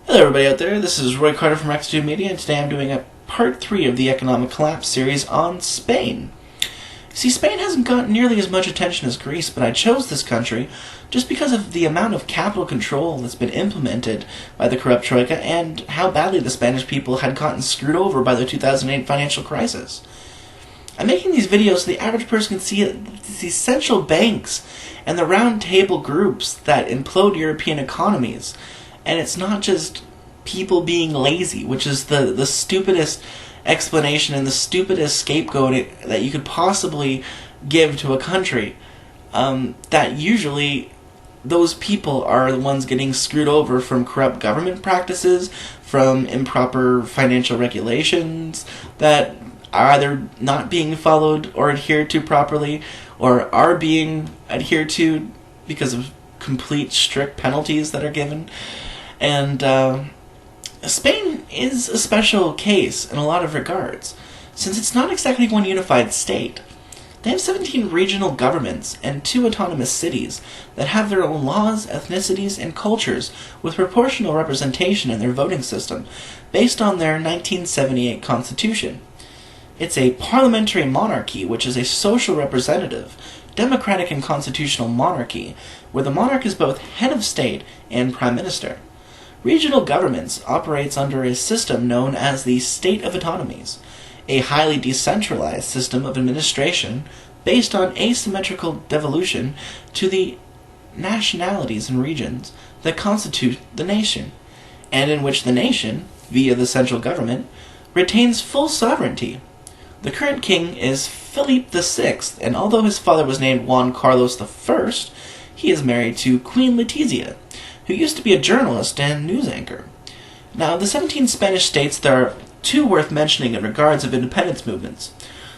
Hello everybody out there, this is Roy Carter from Recession Media, and today I'm doing a part 3 of the economic collapse series on Spain. See, Spain hasn't gotten nearly as much attention as Greece, but I chose this country just because of the amount of capital control that's been implemented by the corrupt Troika and how badly the Spanish people had gotten screwed over by the 2008 financial crisis. I'm making these videos so the average person can see these central banks and the round table groups that implode European economies. And it's not just people being lazy, which is the stupidest explanation and the stupidest scapegoat that you could possibly give to a country. That usually those people are the ones getting screwed over from corrupt government practices, from improper financial regulations that are either not being followed or adhered to properly, or are being adhered to because of complete strict penalties that are given. And Spain is a special case in a lot of regards, since it's not exactly one unified state. They have 17 regional governments and 2 autonomous cities that have their own laws, ethnicities, and cultures with proportional representation in their voting system, based on their 1978 constitution. It's a parliamentary monarchy, which is a social representative, democratic and constitutional monarchy, where the monarch is both head of state and prime minister. Regional governments operates under a system known as the State of Autonomies, a highly decentralized system of administration based on asymmetrical devolution to the nationalities and regions that constitute the nation, and in which the nation, via the central government, retains full sovereignty. The current king is Philip VI, and although his father was named Juan Carlos I, he is married to Queen Letizia, who used to be a journalist and news anchor. Now, of the 17 Spanish states, there are 2 worth mentioning in regards of independence movements: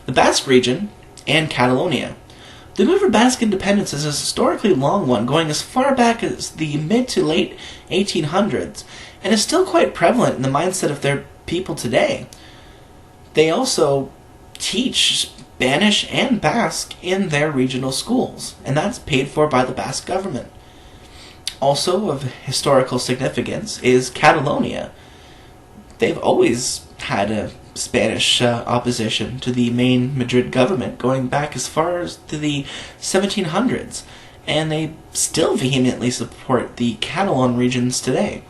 the Basque region and Catalonia. The move for Basque Independence is a historically long one, going as far back as the mid to late 1800s, and is still quite prevalent in the mindset of their people today. They also teach Spanish and Basque in their regional schools, and that's paid for by the Basque government. Also of historical significance is Catalonia. They've always had a Spanish opposition to the main Madrid government, going back as far as to the 1700s, and they still vehemently support the Catalan regions today.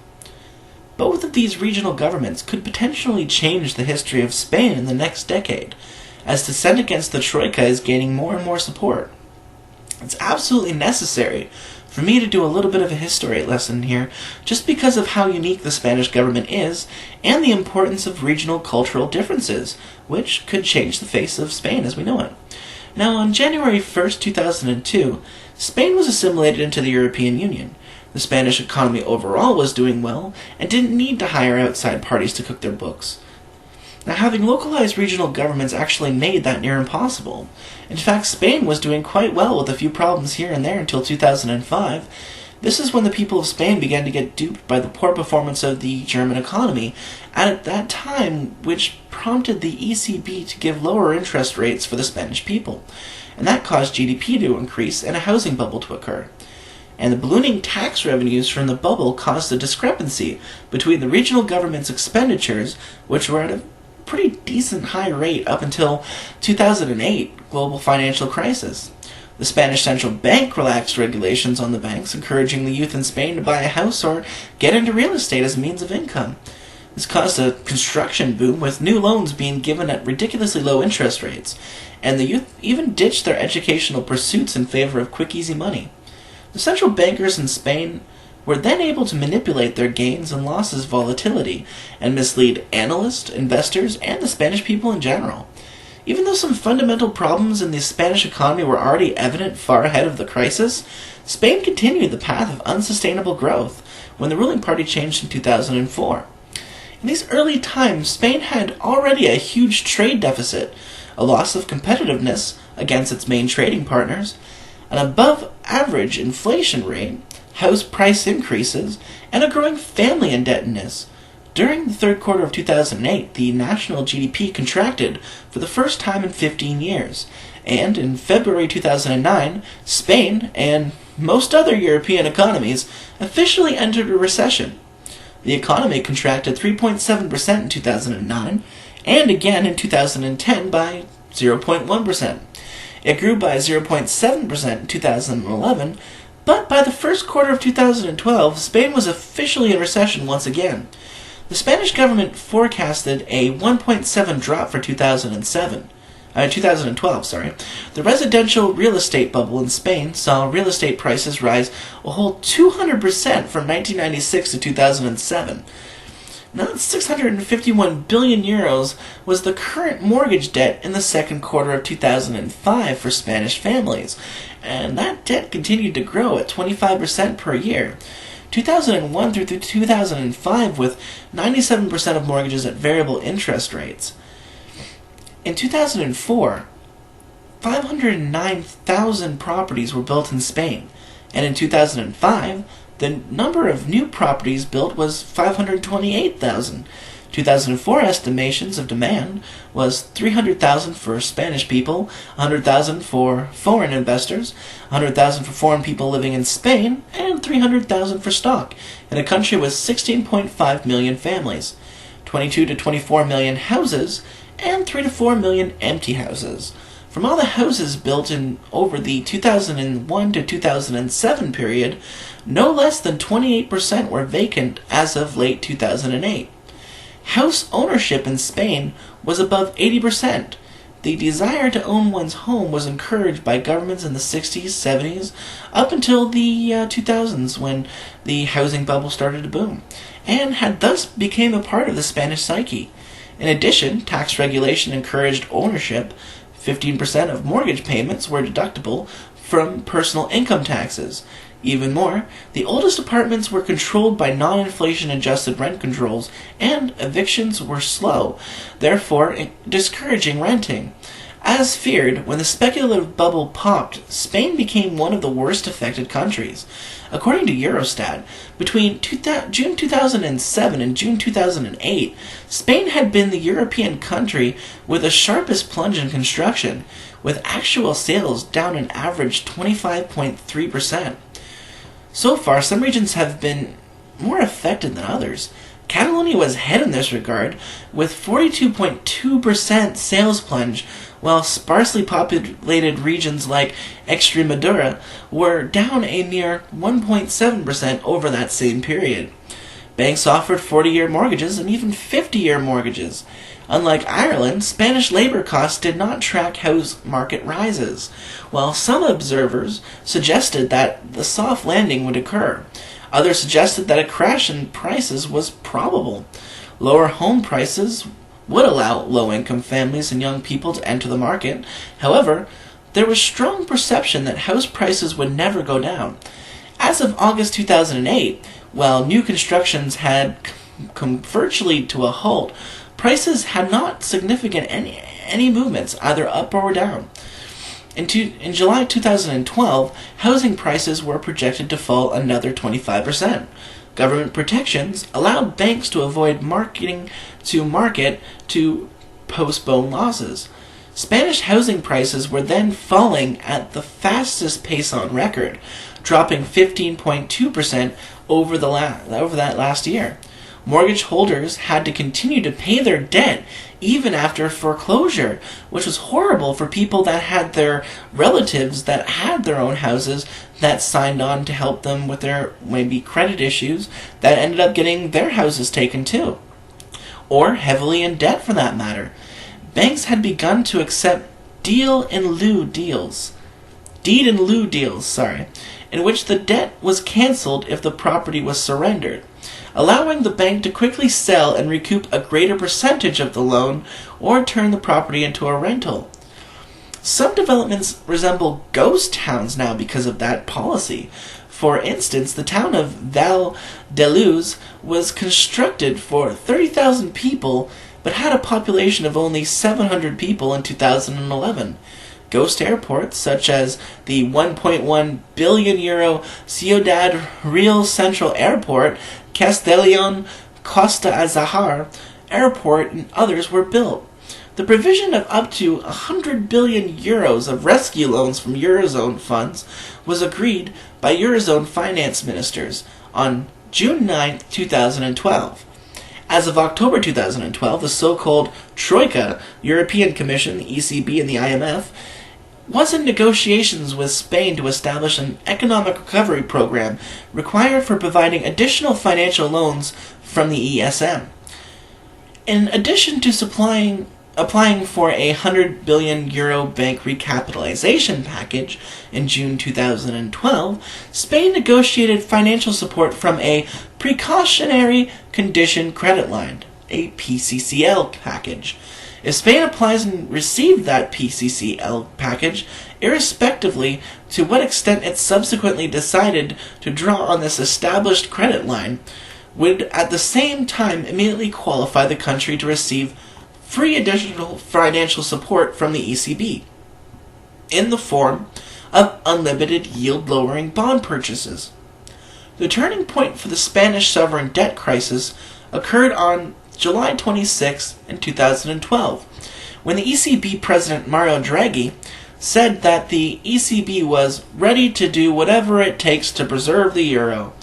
Both of these regional governments could potentially change the history of Spain in the next decade, as dissent against the Troika is gaining more and more support. It's absolutely necessary for me to do a little bit of a history lesson here, just because of how unique the Spanish government is, and the importance of regional cultural differences, which could change the face of Spain as we know it. Now, on January 1st, 2002, Spain was assimilated into the European Union. The Spanish economy overall was doing well, and didn't need to hire outside parties to cook their books. Now, having localized regional governments actually made that near impossible. In fact, Spain was doing quite well with a few problems here and there until 2005. This is when the people of Spain began to get duped by the poor performance of the German economy at that time, which prompted the ECB to give lower interest rates for the Spanish people. And that caused GDP to increase and a housing bubble to occur. And the ballooning tax revenues from the bubble caused a discrepancy between the regional government's expenditures, which were at a pretty decent high rate up until 2008 global financial crisis. The Spanish central bank relaxed regulations on the banks, encouraging the youth in Spain to buy a house or get into real estate as a means of income. This caused a construction boom, with new loans being given at ridiculously low interest rates, and the youth even ditched their educational pursuits in favor of quick, easy money. The central bankers in Spain were then able to manipulate their gains and losses volatility and mislead analysts, investors, and the Spanish people in general. Even though some fundamental problems in the Spanish economy were already evident far ahead of the crisis, Spain continued the path of unsustainable growth when the ruling party changed in 2004. In these early times, Spain had already a huge trade deficit, a loss of competitiveness against its main trading partners, an above-average inflation rate, house price increases, and a growing family indebtedness. During the third quarter of 2008, the national GDP contracted for the first time in 15 years, and in February 2009, Spain, and most other European economies, officially entered a recession. The economy contracted 3.7% in 2009, and again in 2010 by 0.1%. It grew by 0.7% in 2011, but by the first quarter of 2012, Spain was officially in recession once again. The Spanish government forecasted a 1.7 drop for 2012. The residential real estate bubble in Spain saw real estate prices rise a whole 200% from 1996 to 2007. Now, 651 billion euros was the current mortgage debt in the second quarter of 2005 for Spanish families, and that debt continued to grow at 25% per year. 2001 through 2005 with 97% of mortgages at variable interest rates. In 2004, 509,000 properties were built in Spain, and in 2005, the number of new properties built was 528,000. 2004 estimations of demand was 300,000 for Spanish people, 100,000 for foreign investors, 100,000 for foreign people living in Spain, and 300,000 for stock in a country with 16.5 million families, 22 to 24 million houses, and 3 to 4 million empty houses. From all the houses built in over the 2001 to 2007 period, no less than 28% were vacant as of late 2008. House ownership in Spain was above 80%. The desire to own one's home was encouraged by governments in the 60s, 70s, up until the 2000s when the housing bubble started to boom, and had thus become a part of the Spanish psyche. In addition, tax regulation encouraged ownership. 15% of mortgage payments were deductible from personal income taxes. Even more, the oldest apartments were controlled by non-inflation adjusted rent controls, and evictions were slow, therefore discouraging renting. As feared, when the speculative bubble popped, Spain became one of the worst affected countries. According to Eurostat, between June 2007 and June 2008, Spain had been the European country with the sharpest plunge in construction, with actual sales down an average 25.3%. So far, some regions have been more affected than others. Catalonia was ahead in this regard, with 42.2% sales plunge, while sparsely populated regions like Extremadura were down a mere 1.7% over that same period. Banks offered 40-year mortgages and even 50-year mortgages. Unlike Ireland, Spanish labor costs did not track house market rises, while some observers suggested that the soft landing would occur. Others suggested that a crash in prices was probable. Lower home prices would allow low-income families and young people to enter the market. However, there was strong perception that house prices would never go down. As of August 2008, while new constructions had come virtually to a halt, prices had not significant any movements, either up or down. In July 2012, housing prices were projected to fall another 25%. Government protections allowed banks to avoid market to postpone losses. Spanish housing prices were then falling at the fastest pace on record, dropping 15.2% over that last year. Mortgage holders had to continue to pay their debt even after foreclosure, which was horrible for people that had their relatives that had their own houses that signed on to help them with their maybe credit issues that ended up getting their houses taken too, or heavily in debt for that matter. Banks had begun to accept deed in lieu deals, in which the debt was canceled if the property was surrendered, allowing the bank to quickly sell and recoup a greater percentage of the loan or turn the property into a rental. Some developments resemble ghost towns now because of that policy. For instance, the town of Bailouts was constructed for 30,000 people but had a population of only 700 people in 2011. Ghost airports, such as the 1.1 billion euro Ciudad Real Central Airport, Castellón Costa Azahar Airport, and others were built. The provision of up to 100 billion euros of rescue loans from Eurozone funds was agreed by Eurozone finance ministers on June 9, 2012. As of October 2012, the so-called Troika, European Commission, the ECB, and the IMF, was in negotiations with Spain to establish an economic recovery program required for providing additional financial loans from the ESM. In addition to applying for a €100 billion bank recapitalization package in June 2012, Spain negotiated financial support from a precautionary condition credit line, a PCCL package. If Spain applies and receives that PCCL package, irrespectively to what extent it subsequently decided to draw on this established credit line, would at the same time immediately qualify the country to receive free additional financial support from the ECB in the form of unlimited yield-lowering bond purchases. The turning point for the Spanish sovereign debt crisis occurred on July 26, 2012, when the ECB President Mario Draghi said that the ECB was ready to do whatever it takes to preserve the euro.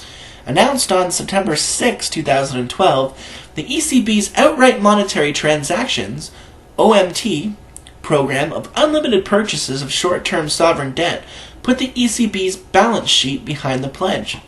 Announced on September 6, 2012, the ECB's Outright Monetary Transactions, OMT, program of unlimited purchases of short-term sovereign debt put the ECB's balance sheet behind the pledge.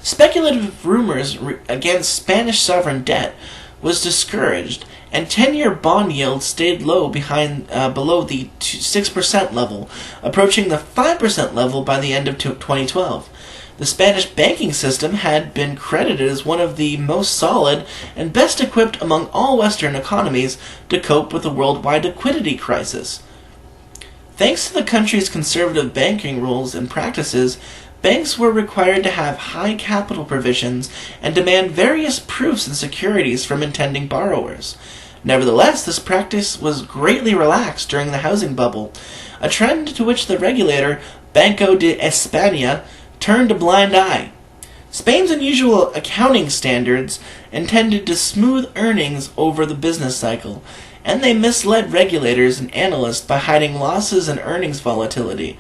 Speculative rumors against Spanish sovereign debt was discouraged, and 10-year bond yields stayed low below the 6% level, approaching the 5% level by the end of 2012. The Spanish banking system had been credited as one of the most solid and best equipped among all Western economies to cope with the worldwide liquidity crisis. Thanks to the country's conservative banking rules and practices, banks were required to have high capital provisions and demand various proofs and securities from intending borrowers. Nevertheless, this practice was greatly relaxed during the housing bubble, a trend to which the regulator Banco de España turned a blind eye. Spain's unusual accounting standards intended to smooth earnings over the business cycle, and they misled regulators and analysts by hiding losses and earnings volatility.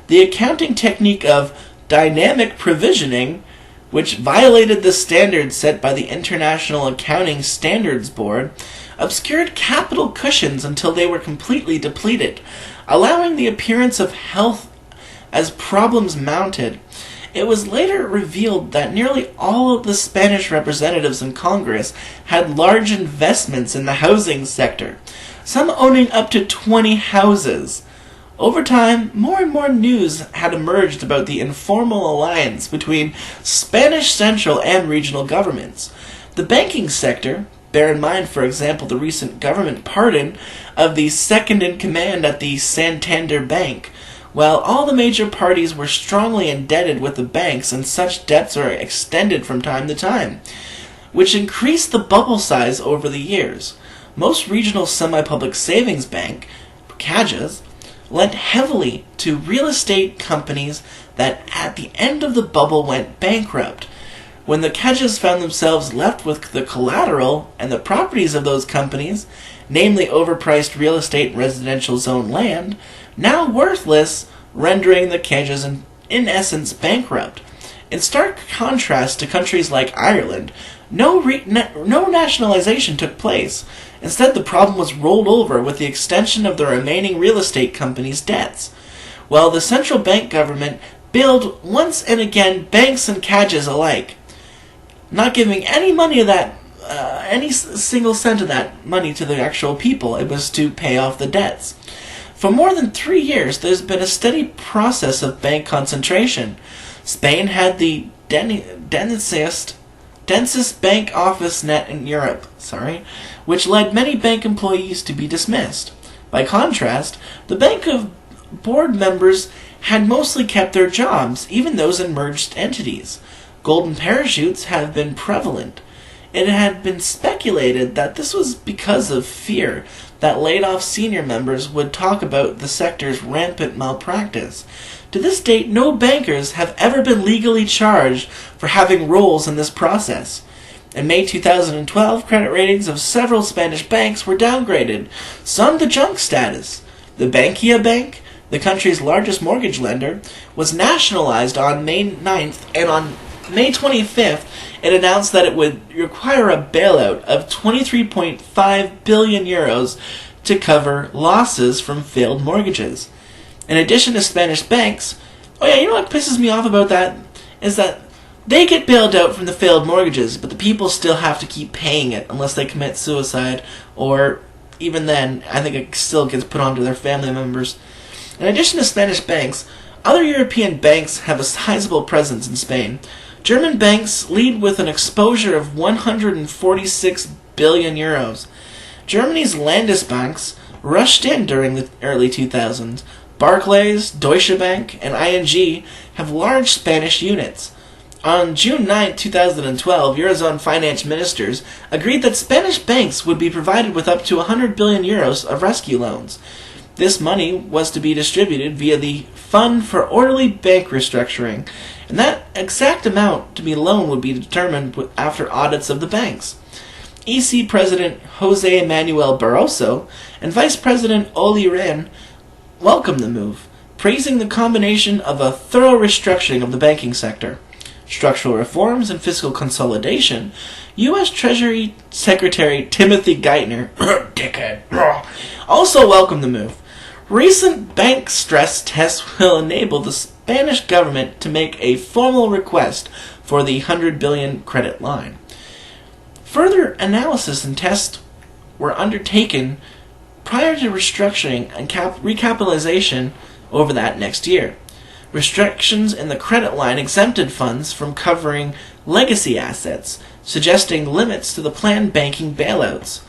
The accounting technique of dynamic provisioning, which violated the standards set by the International Accounting Standards Board, obscured capital cushions until they were completely depleted, allowing the appearance of health as problems mounted. It was later revealed that nearly all of the Spanish representatives in Congress had large investments in the housing sector, some owning up to 20 houses. Over time, more and more news had emerged about the informal alliance between Spanish central and regional governments. The banking sector, bear in mind, for example, the recent government pardon of the second-in-command at the Santander Bank. While all the major parties were strongly indebted with the banks, and such debts are extended from time to time, which increased the bubble size over the years. Most regional semi-public savings bank, cajas, lent heavily to real estate companies that at the end of the bubble went bankrupt. When the cajas found themselves left with the collateral and the properties of those companies, namely overpriced real estate and residential zone land, now worthless, rendering the cajas in essence bankrupt. In stark contrast to countries like Ireland, no nationalization took place. Instead, the problem was rolled over with the extension of the remaining real estate companies' debts, while the central bank government bailed once and again banks and cajas alike, not giving any money of that, any single cent of that money to the actual people. It was to pay off the debts. For more than 3 years, there's been a steady process of bank concentration. Spain had the densest bank office net in Europe, which led many bank employees to be dismissed. By contrast, the bank of board members had mostly kept their jobs, even those in merged entities. Golden parachutes have been prevalent. It had been speculated that this was because of fear that laid-off senior members would talk about the sector's rampant malpractice. To this date, no bankers have ever been legally charged for having roles in this process. In May 2012, credit ratings of several Spanish banks were downgraded, some to junk status. The Bankia Bank, the country's largest mortgage lender, was nationalized on May 9th, and on May 25th, it announced that it would require a bailout of 23.5 billion euros to cover losses from failed mortgages. In addition to Spanish banks, you know what pisses me off about that is that they get bailed out from the failed mortgages, but the people still have to keep paying it unless they commit suicide, or even then, I think it still gets put onto their family members. In addition to Spanish banks, other European banks have a sizable presence in Spain. German banks lead with an exposure of 146 billion euros. Germany's Landesbanks rushed in during the early 2000s. Barclays, Deutsche Bank, and ING have large Spanish units. On June 9, 2012, Eurozone finance ministers agreed that Spanish banks would be provided with up to 100 billion euros of rescue loans. This money was to be distributed via the Fund for Orderly Bank Restructuring, and that exact amount to be loaned would be determined after audits of the banks. EC President José Manuel Barroso and Vice President Olli Rehn welcomed the move, praising the combination of a thorough restructuring of the banking sector, structural reforms, and fiscal consolidation. U.S. Treasury Secretary Timothy Geithner dickhead, also welcomed the move. Recent bank stress tests will enable the Spanish government to make a formal request for the 100 billion credit line. Further analysis and tests were undertaken prior to restructuring and recapitalization over that next year. Restrictions in the credit line exempted funds from covering legacy assets, suggesting limits to the planned banking bailouts.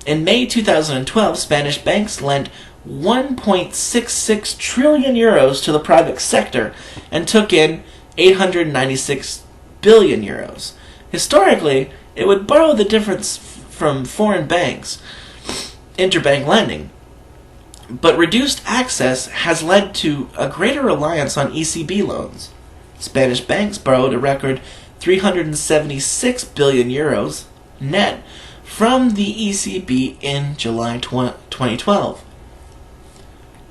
In May 2012, Spanish banks lent 1.66 trillion euros to the private sector and took in 896 billion euros. Historically, it would borrow the difference from foreign banks, interbank lending, but reduced access has led to a greater reliance on ECB loans. Spanish banks borrowed a record 376 billion euros net from the ECB in July 2012.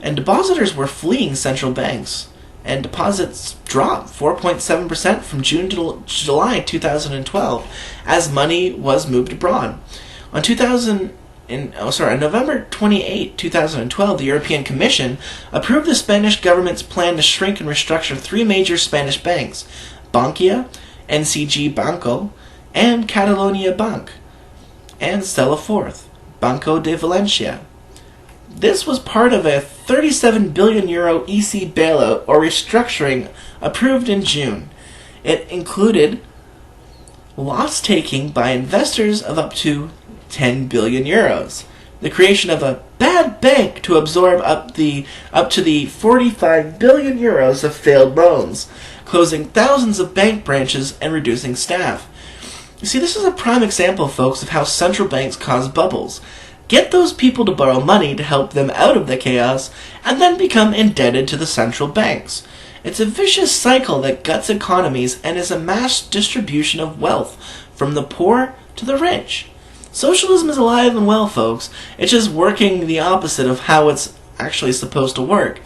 And depositors were fleeing central banks, and deposits dropped 4.7% from June to July 2012 as money was moved abroad. On November 28, 2012, the European Commission approved the Spanish government's plan to shrink and restructure three major Spanish banks, Bankia, NCG Banco, and Catalonia Bank, and sell a fourth, Banco de Valencia. This was part of a 37 billion euro EC bailout or restructuring approved in June. It included loss-taking by investors of up to 10 billion euros, the creation of a bad bank to absorb up to the 45 billion euros of failed loans, closing thousands of bank branches and reducing staff. You see, this is a prime example, folks, of how central banks cause bubbles. Get those people to borrow money to help them out of the chaos, and then become indebted to the central banks. It's a vicious cycle that guts economies and is a mass distribution of wealth from the poor to the rich. Socialism is alive and well, folks. It's just working the opposite of how it's actually supposed to work.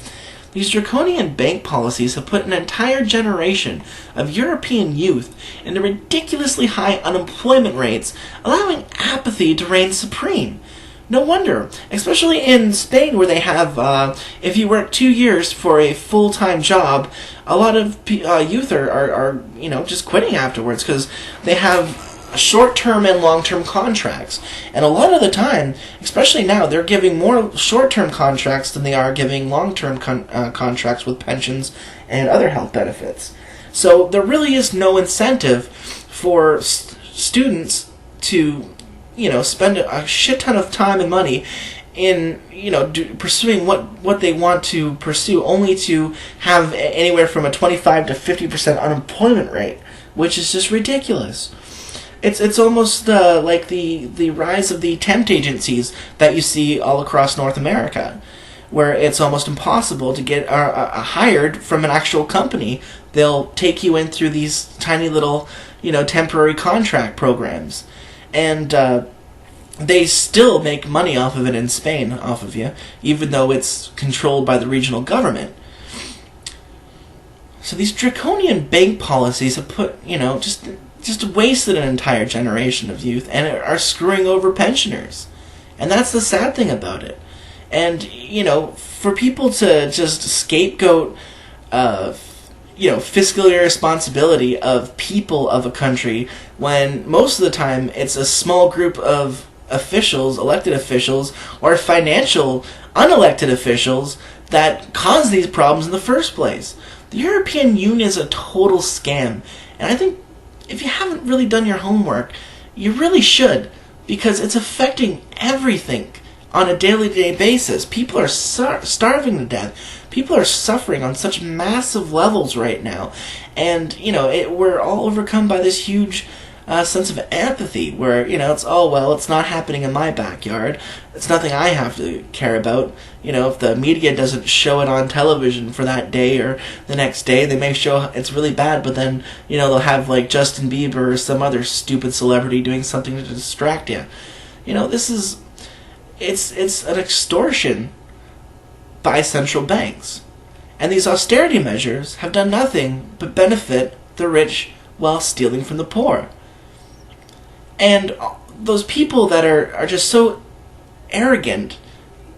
These draconian bank policies have put an entire generation of European youth into ridiculously high unemployment rates, allowing apathy to reign supreme. No wonder, especially in Spain, where they have, if you work 2 years for a full-time job, a lot of youth are just quitting afterwards because they have short-term and long-term contracts. And a lot of the time, especially now, they're giving more short-term contracts than they are giving long-term contracts with pensions and other health benefits. So there really is no incentive for students to spend a shit ton of time and money in, pursuing what they want to pursue, only to have anywhere from a 25 to 50% unemployment rate, which is just ridiculous. It's almost like the rise of the temp agencies that you see all across North America, where it's almost impossible to get hired from an actual company. They'll take you in through these tiny little, temporary contract programs. And they still make money off of it in Spain, off of you, even though it's controlled by the regional government. So these draconian bank policies have put, just wasted an entire generation of youth and are screwing over pensioners. And that's the sad thing about it. And, for people to just scapegoat, fiscal irresponsibility of people of a country when most of the time it's a small group of officials, elected officials, or financial unelected officials that cause these problems in the first place. The European Union is a total scam. And I think if you haven't really done your homework, you really should, because it's affecting everything on a day-to-day basis. People are starving to death. People are suffering on such massive levels right now. And, we're all overcome by this huge sense of apathy where, it's not happening in my backyard. It's nothing I have to care about. If the media doesn't show it on television for that day or the next day, they may show it's really bad, but then, they'll have like Justin Bieber or some other stupid celebrity doing something to distract you. It's an extortion by central banks. And these austerity measures have done nothing but benefit the rich while stealing from the poor. And those people that are just so arrogant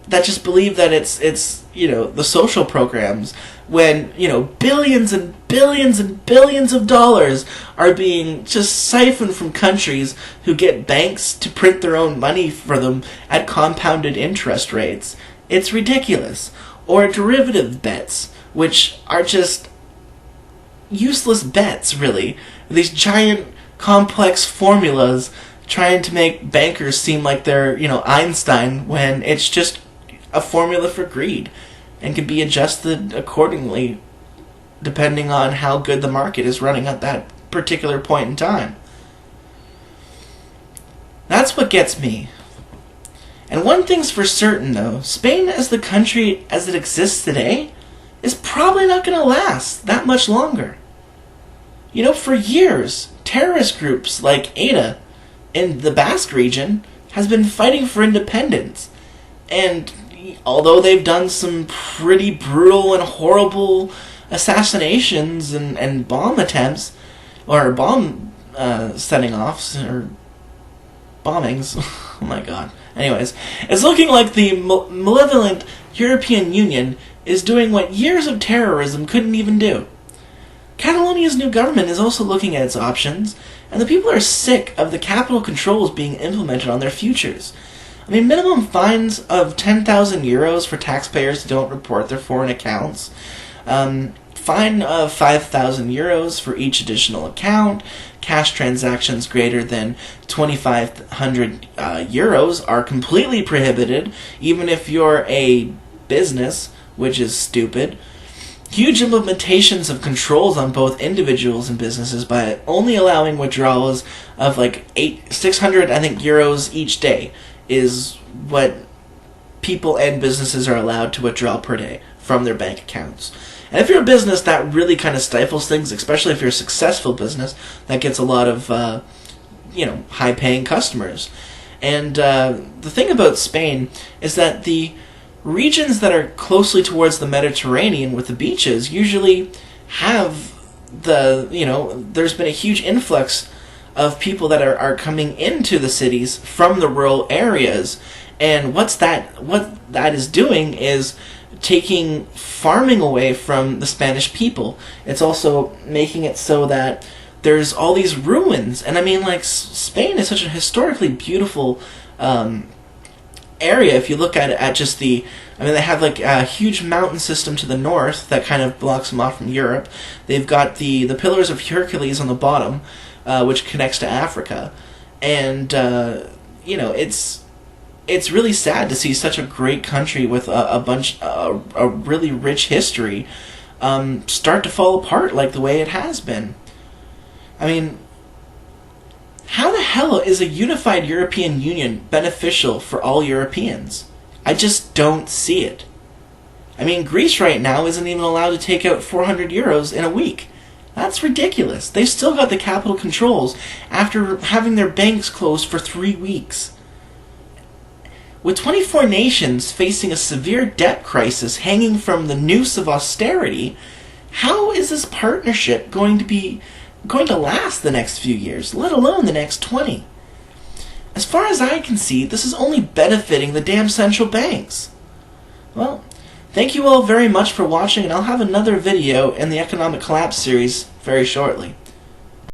that just believe that it's the social programs when, billions and billions and billions of dollars are being just siphoned from countries who get banks to print their own money for them at compounded interest rates. It's ridiculous. Or derivative bets, which are just useless bets, really. These giant complex formulas trying to make bankers seem like they're, Einstein, when it's just a formula for greed and can be adjusted accordingly depending on how good the market is running at that particular point in time. That's what gets me. And one thing's for certain, though, Spain as the country as it exists today is probably not going to last that much longer. For years, terrorist groups like ETA in the Basque region has been fighting for independence. And although they've done some pretty brutal and horrible assassinations and bomb attempts, or bomb setting offs, or bombings, oh my god. Anyways, it's looking like the malevolent European Union is doing what years of terrorism couldn't even do. Catalonia's new government is also looking at its options, and the people are sick of the capital controls being implemented on their futures. Minimum fines of 10,000 euros for taxpayers who don't report their foreign accounts. Fine of 5,000 euros for each additional account. Cash transactions greater than 2,500 euros are completely prohibited, even if you're a business, which is stupid. Huge implementations of controls on both individuals and businesses by only allowing withdrawals of like 600, euros each day is what people and businesses are allowed to withdraw per day from their bank accounts. And if you're a business, that really kind of stifles things, especially if you're a successful business that gets a lot of, high-paying customers. And the thing about Spain is that the regions that are closely towards the Mediterranean with the beaches usually have there's been a huge influx of people that are coming into the cities from the rural areas. And what that is doing is taking farming away from the Spanish people. It's also making it so that there's all these ruins. And Spain is such a historically beautiful area. If you look at just they have like a huge mountain system to the north that kind of blocks them off from Europe. They've got the Pillars of Hercules on the bottom, which connects to Africa. And, it's really sad to see such a great country with a really rich history start to fall apart like the way it has been. How the hell is a unified European Union beneficial for all Europeans? I just don't see it. Greece right now isn't even allowed to take out 400 euros in a week. That's ridiculous. They've still got the capital controls after having their banks closed for 3 weeks. With 24 nations facing a severe debt crisis hanging from the noose of austerity, How is this partnership going to last the next few years, let alone the next 20? As far as I can see, this is only benefiting the damn central banks. Well, thank you all very much for watching, and I'll have another video in the Economic Collapse series very shortly.